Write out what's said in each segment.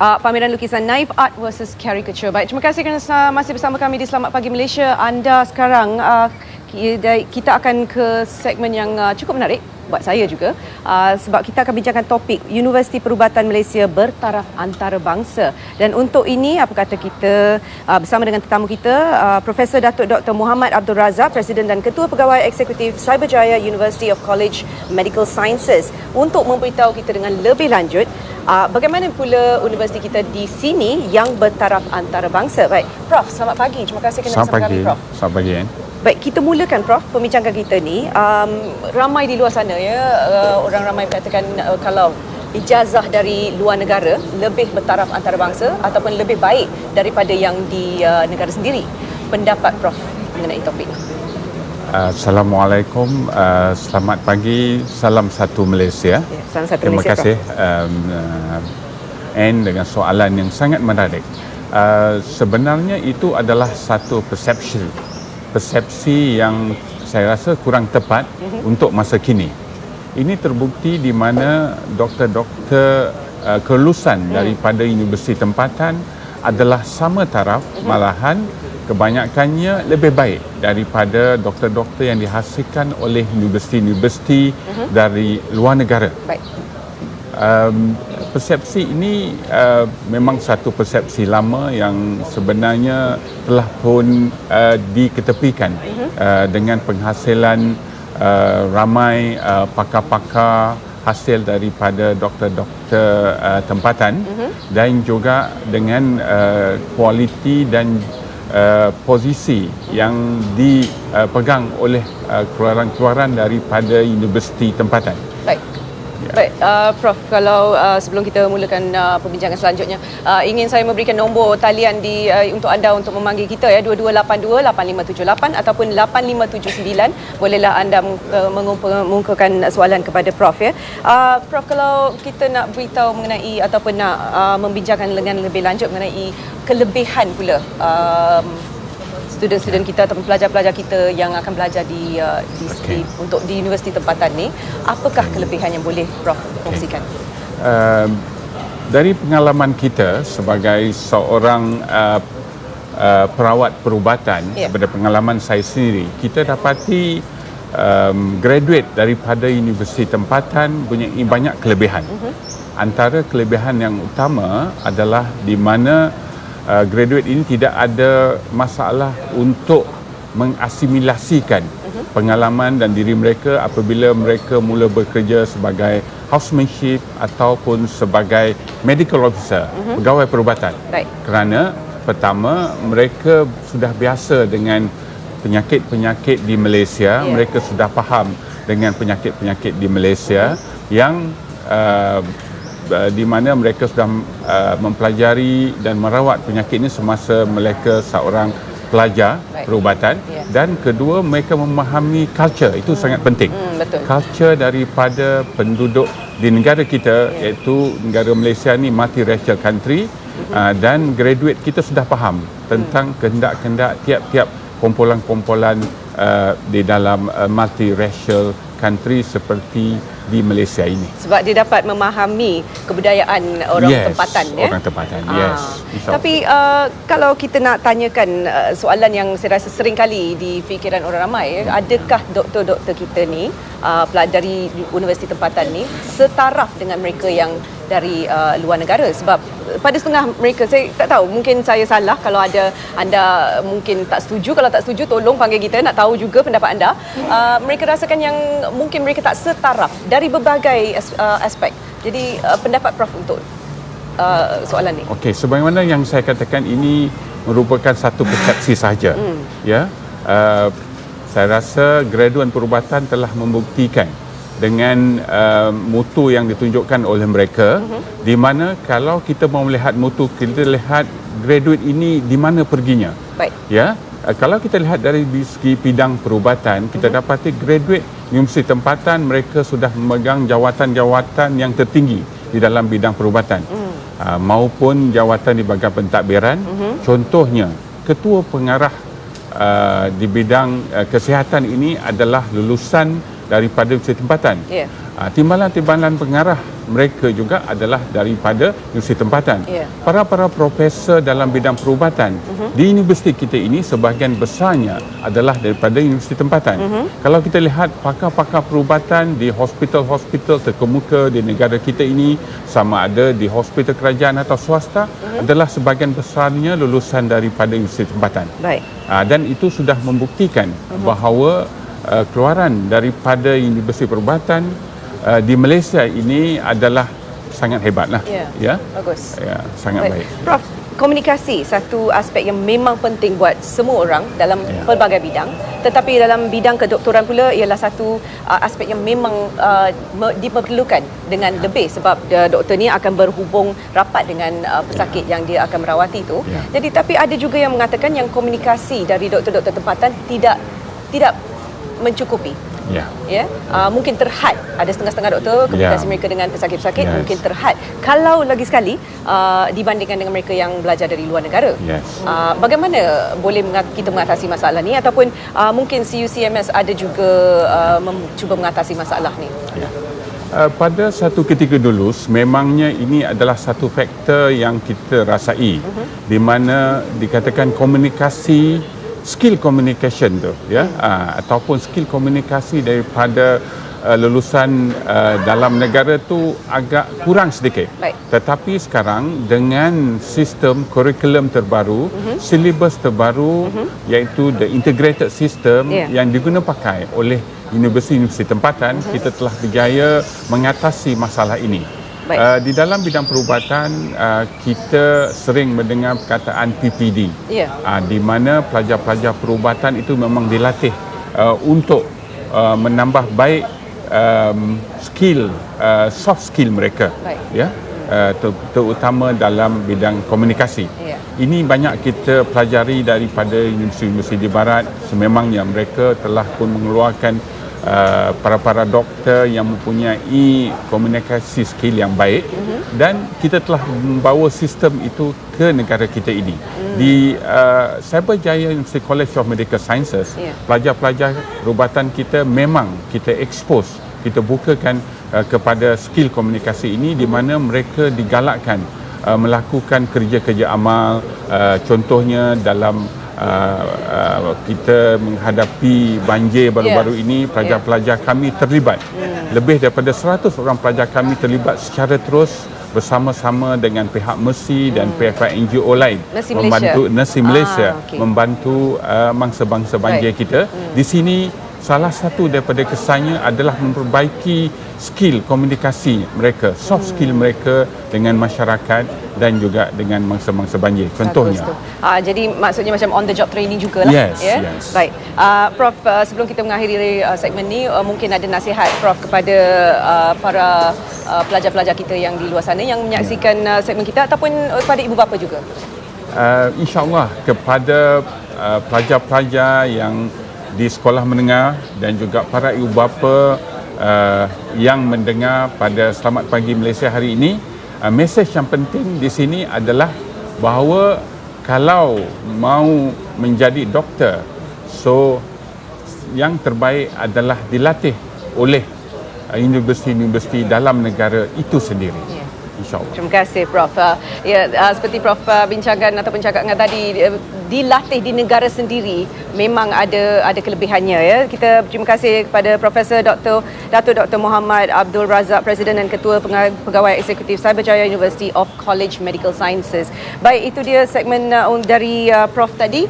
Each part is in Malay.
pameran lukisan Naif Art versus Caricature. Baik, terima kasih kerana masih bersama kami di Selamat Pagi Malaysia. Anda sekarang kita akan ke segmen yang cukup menarik buat saya juga, sebab kita akan bincangkan topik Universiti Perubatan Malaysia bertaraf antarabangsa. Dan untuk ini, apa kata kita bersama dengan tetamu kita, Profesor Datuk Dr. Muhammad Abdul Razak, Presiden dan Ketua Pegawai Eksekutif Cyberjaya University of College Medical Sciences, untuk memberitahu kita dengan lebih lanjut bagaimana pula universiti kita di sini yang bertaraf antarabangsa. Baik, Prof, selamat pagi. Terima kasih kerana bersama kami, Prof. Selamat pagi. Baik, kita mulakan, Prof, pembincangan kita ni. Ramai di luar sana, ya, orang ramai mengatakan kalau ijazah dari luar negara lebih bertaraf antarabangsa ataupun lebih baik daripada yang di negara sendiri. Pendapat Prof mengenai topik ini? Assalamualaikum, selamat pagi, salam satu Malaysia. Ya, salam satu Terima Malaysia, kasih Anne dengan soalan yang sangat menarik. Sebenarnya itu adalah satu persepsi yang saya rasa kurang tepat untuk masa kini. Ini terbukti di mana doktor-doktor kelulusan daripada universiti tempatan adalah sama taraf, malahan kebanyakannya lebih baik daripada doktor-doktor yang dihasilkan oleh universiti-universiti dari luar negara. Baik. Persepsi ini memang satu persepsi lama yang sebenarnya telah pun diketepikan dengan penghasilan ramai pakar-pakar hasil daripada doktor-doktor tempatan dan juga dengan kualiti dan posisi yang dipegang oleh keluaran-keluaran daripada universiti tempatan. Baik. Baik, Prof, kalau sebelum kita mulakan perbincangan selanjutnya, ingin saya memberikan nombor talian untuk anda untuk memanggil kita, ya, 2282-8578 ataupun 8579. Bolehlah anda mengumumkan soalan kepada Prof, ya. Prof, kalau kita nak beritahu mengenai ataupun nak membincangkan dengan lebih lanjut mengenai kelebihan pula student-student kita ataupun pelajar-pelajar kita yang akan belajar untuk di universiti tempatan ni, apakah kelebihan yang boleh Prof kongsikan? Dari pengalaman kita sebagai seorang perawat perubatan, daripada pengalaman saya sendiri, kita dapati graduate daripada universiti tempatan punya banyak kelebihan. Antara kelebihan yang utama adalah di mana graduate ini tidak ada masalah untuk mengasimilasikan pengalaman dan diri mereka apabila mereka mula bekerja sebagai housemanship ataupun sebagai medical officer, pegawai perubatan. Baik. Kerana pertama, mereka sudah biasa dengan penyakit-penyakit di Malaysia, mereka sudah faham dengan penyakit-penyakit di Malaysia yang di mana mereka sudah mempelajari dan merawat penyakit ini semasa mereka seorang pelajar perubatan. Dan kedua, mereka memahami culture, itu sangat penting. Betul. Culture daripada penduduk di negara kita, iaitu negara Malaysia ni multiracial country, dan graduate kita sudah faham tentang kehendak-kehendak tiap-tiap kumpulan-kumpulan di dalam multiracial country seperti di Malaysia ini. Sebab dia dapat memahami kebudayaan orang tempatan, ya. Orang tempatan, yes. Tapi kalau kita nak tanyakan soalan yang saya rasa sering kali di fikiran orang ramai, adakah doktor-doktor kita ni dari universiti tempatan ni setaraf dengan mereka yang dari luar negara? Sebab pada setengah mereka, saya tak tahu, mungkin saya salah kalau ada anda mungkin tak setuju. Kalau tak setuju, tolong panggil kita, nak tahu juga pendapat anda. Mereka rasakan yang mungkin mereka tak setaraf dari berbagai aspek. Jadi pendapat Prof untuk soalan ni. Okey, sebagaimana yang saya katakan, ini merupakan satu persepsi sahaja. Ya, saya rasa graduan perubatan telah membuktikan dengan mutu yang ditunjukkan oleh mereka, di mana kalau kita mau melihat mutu, kita lihat graduate ini di mana perginya. Baik. Ya, kalau kita lihat dari segi bidang perubatan, kita dapati graduate universiti tempatan mereka sudah memegang jawatan-jawatan yang tertinggi di dalam bidang perubatan, maupun jawatan di bahagian pentadbiran. Contohnya, ketua pengarah di bidang kesihatan ini adalah lulusan daripada universiti tempatan. Timbalan-timbalan pengarah mereka juga adalah daripada universiti tempatan. Para profesor dalam bidang perubatan di universiti kita ini sebahagian besarnya adalah daripada universiti tempatan. Kalau kita lihat pakar-pakar perubatan di hospital-hospital terkemuka di negara kita ini, sama ada di hospital kerajaan atau swasta, adalah sebahagian besarnya lulusan daripada universiti tempatan. Dan itu sudah membuktikan bahawa keluaran daripada universiti perubatan di Malaysia ini adalah sangat hebatlah. Bagus. Sangat baik. Prof, komunikasi satu aspek yang memang penting buat semua orang dalam pelbagai bidang, tetapi dalam bidang kedoktoran pula ialah satu aspek yang memang diperlukan dengan lebih, sebab doktor ni akan berhubung rapat dengan pesakit yang dia akan merawati itu. Jadi tapi ada juga yang mengatakan yang komunikasi dari doktor-doktor tempatan tidak mencukupi. Mungkin terhad. Ada setengah-setengah doktor komunikasi mereka dengan pesakit-pesakit mungkin terhad. Kalau lagi sekali dibandingkan dengan mereka yang belajar dari luar negara. Bagaimana boleh kita mengatasi masalah ni, ataupun mungkin CUCMS ada juga cuba mengatasi masalah ni? Pada satu ketika dulu memangnya ini adalah satu faktor yang kita rasai, di mana dikatakan komunikasi, skill communication tu ataupun skill komunikasi daripada lulusan dalam negara tu agak kurang sedikit. Tetapi sekarang dengan sistem kurikulum terbaru, silibus terbaru, iaitu the integrated system yang digunakan pakai oleh universiti-universiti tempatan, kita telah berjaya mengatasi masalah ini. Di dalam bidang perubatan, kita sering mendengar perkataan PPD, di mana pelajar-pelajar perubatan itu memang dilatih untuk menambah baik skill, soft skill mereka, terutama dalam bidang komunikasi. Ini banyak kita pelajari daripada universiti-universiti di barat. Sememangnya mereka telah pun mengeluarkan para doktor yang mempunyai komunikasi skill yang baik, dan kita telah membawa sistem itu ke negara kita ini. Di Cyberjaya University College of Medical Sciences, pelajar-pelajar perubatan kita memang kita expose, kita bukakan kepada skill komunikasi ini, di mana mereka digalakkan melakukan kerja-kerja amal. Contohnya dalam kita menghadapi banjir baru-baru ini, pelajar-pelajar kami terlibat. Lebih daripada 100 orang pelajar kami terlibat secara terus bersama-sama dengan pihak Mercy dan pihak NGO lain, membantu Mercy Malaysia, membantu mangsa-mangsa banjir kita. Di sini salah satu daripada kesannya adalah memperbaiki skill komunikasi mereka, soft skill mereka dengan masyarakat dan juga dengan mangsa-mangsa banjir. Contohnya. Jadi maksudnya macam on the job training jugalah. Yes. Baik. Prof, sebelum kita mengakhiri segmen ni, mungkin ada nasihat Prof kepada para pelajar-pelajar kita yang di luar sana yang menyaksikan segmen kita, ataupun kepada ibu bapa juga. InsyaAllah kepada pelajar-pelajar yang di sekolah menengah dan juga para ibu bapa yang mendengar pada Selamat Pagi Malaysia hari ini, mesej yang penting di sini adalah bahawa kalau mau menjadi doktor, so yang terbaik adalah dilatih oleh universiti-universiti dalam negara itu sendiri. InsyaAllah. Terima kasih Prof. Seperti Prof bincangkan ataupun cakapkan tadi, dilatih di negara sendiri memang ada kelebihannya ya. Kita terima kasih kepada Profesor Datuk Dr. Muhammad Abdul Razak, Presiden dan Ketua Pegawai Eksekutif Cyberjaya University of College Medical Sciences. Baik, itu dia segmen dari Prof tadi.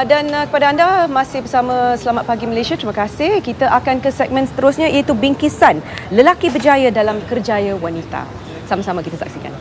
Dan kepada anda masih bersama Selamat Pagi Malaysia. Terima kasih. Kita akan ke segmen seterusnya, iaitu bingkisan lelaki berjaya dalam kerjaya wanita. Sama-sama kita saksikan.